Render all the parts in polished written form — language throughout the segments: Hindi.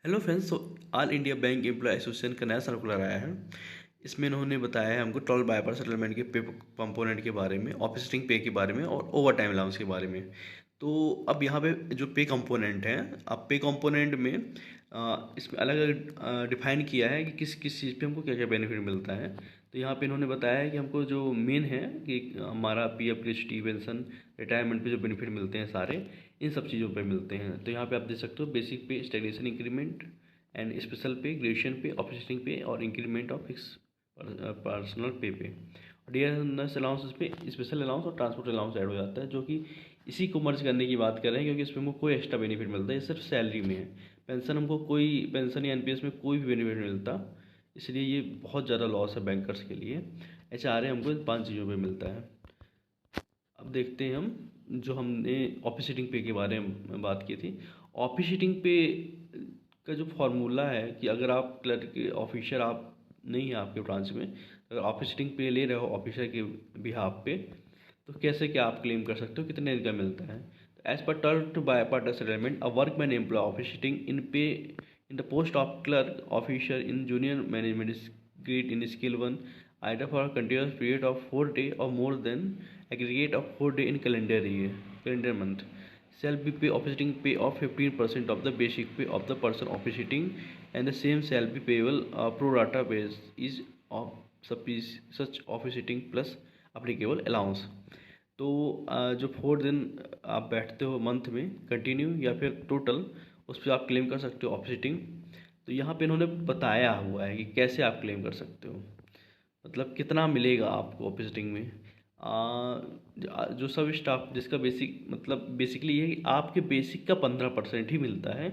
Hello friends. All India bank employ association का नया सर्कुलर आया है। इसमें इन्होंने बताया है हमको 12 बायपर सेटलमेंट के पे कंपोनेंट के बारे में, ऑफिसिंग पे के बारे में और ओवर टाइम अलाउंस के बारे में। तो अब यहाँ पे जो पे कंपोनेंट है, अब पे कंपोनेंट में इसमें अलग अलग डिफाइन किया है कि किस किस चीज़ पे हमको क्या क्या बेनिफिट मिलता है। तो यहाँ पे इन्होंने बताया है कि हमको जो मेन है कि हमारा पीएफ, ग्रेच्युटी, पेंशन, रिटायरमेंट पे जो बेनिफिट मिलते हैं सारे इन सब चीज़ों पे मिलते हैं। तो यहाँ पे आप देख सकते हो बेसिक पे, स्टैग्नेशन इंक्रीमेंट एंड स्पेशल पे, ग्रेजुएशन पे, ऑफिसिंग पे और इंक्रीमेंट ऑफ फिक्स पर्सनल पे। और डियरनेस अलाउंस पे स्पेशल अलाउंस और ट्रांसपोर्ट अलाउंस ऐड हो जाता है, जो कि इसी को मर्ज करने की बात कर रहे हैं, क्योंकि इसमें हमको कोई एक्स्ट्रा बेनिफिट मिलता है, ये सिर्फ सैलरी में है। पेंशन हमको कोई पेंशन या एनपीएस में कोई भी बेनिफिट नहीं मिलता, इसलिए ये बहुत ज़्यादा लॉस है बैंकर्स के लिए। एचआरए हमको इन 5 चीज़ों पे मिलता है। अब देखते हैं हम जो हमने ऑफिस सीटिंग पे के बारे में बात की थी। ऑफिस सीटिंग पे का जो फार्मूला है कि अगर आप क्लर्क के ऑफिसर आप नहीं है आपके ब्रांच में, अगर ऑफिस सीटिंग पे ले रहे हो ऑफिसर के बिहाफ पे, तो कैसे क्या आप क्लेम कर सकते हो, कितने इनका मिलता है। एज पर term two bipartite settlement, a workman employ officiating in pay in the post of clerk officer in junior management is great in skill 1 either for a continuous period of 4 days or more than aggregate of 4 days in calendar month shall be pay officiating pay of 15% of the basic pay of the person officiating, and the same shall be payable pro rata base is of such officiating plus applicable allowance। तो जो 4 दिन आप बैठते हो मंथ में कंटिन्यू या फिर टोटल, उस पर आप क्लेम कर सकते हो ऑफिसिटिंग। तो यहाँ पे इन्होंने बताया हुआ है कि कैसे आप क्लेम कर सकते हो, मतलब कितना मिलेगा आपको ऑफिसिटिंग में। जो सब स्टाफ जिसका बेसिक मतलब बेसिकली ये है कि आपके बेसिक का 15% ही मिलता है।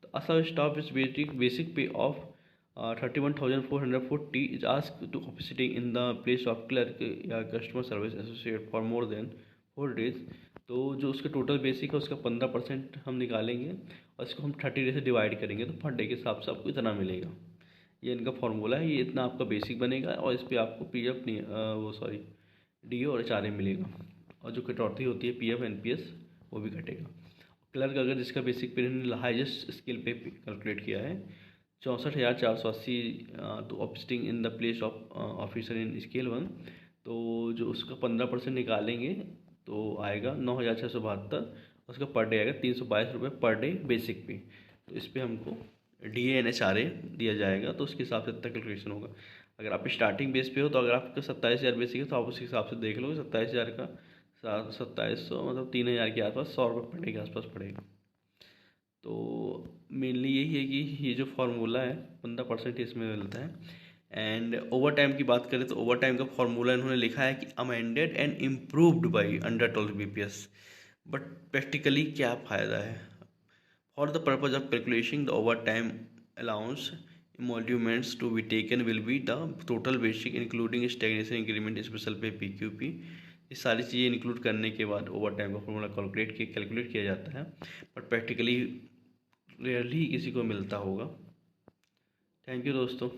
तो sub staff is basic pay of 31,440 is ask to officiating in the place of clerk या customer service associate for more than 4 days. तो जो उसका टोटल बेसिक है उसका 15% हम निकालेंगे और इसको हम 30 डे से डिवाइड करेंगे, तो पर डे के हिसाब से आपको इतना मिलेगा। ये इनका फॉर्मूला है, ये इतना आपका बेसिक बनेगा और इस पर आपको पीएफ नहीं वो सॉरी डीओ और एचआरए मिलेगा, और जो कटौती होती है पीएफ एनपीएस वो भी घटेगा। क्लर्क अगर जिसका बेसिक पे हाईएस्ट स्केल पे कैलकुलेट किया है 64,480, तो officiating in the place of officer in scale 1, तो जो उसका 15% निकालेंगे तो आएगा 9,672, उसका पर डे आएगा 322 रुपये पर डे बेसिक पे। तो इस पर हमको D N H R A दिया जाएगा, तो उसके हिसाब से इतना कैलकुलेशन होगा। अगर आप स्टार्टिंग बेस पे हो तो अगर आपका 27,000 बेसिक है तो आप उसी हिसाब से देख लो 27,000 का 2700 मतलब 3,000 के आसपास, 100 रुपये पर डे के आसपास पड़ेगा। तो मेनली यही है कि ये जो फार्मूला है 15% इसमें मिलता है। एंड ओवर टाइम की बात करें तो ओवर टाइम का फार्मूला इन्होंने लिखा है कि amended and improved by under 12 BPS. But practically क्या फ़ायदा है। For the purpose of calculation the over time allowance emoluments to be taken will be the total basic including stagnation increment special पे पीक्यूपी। ये सारी चीज़ें इंक्लूड करने के बाद ओवर टाइम का फॉर्मूला कैलकुलेट किया जाता है, बट प्रैक्टिकली रेयरली किसी को मिलता होगा। थैंक यू दोस्तों।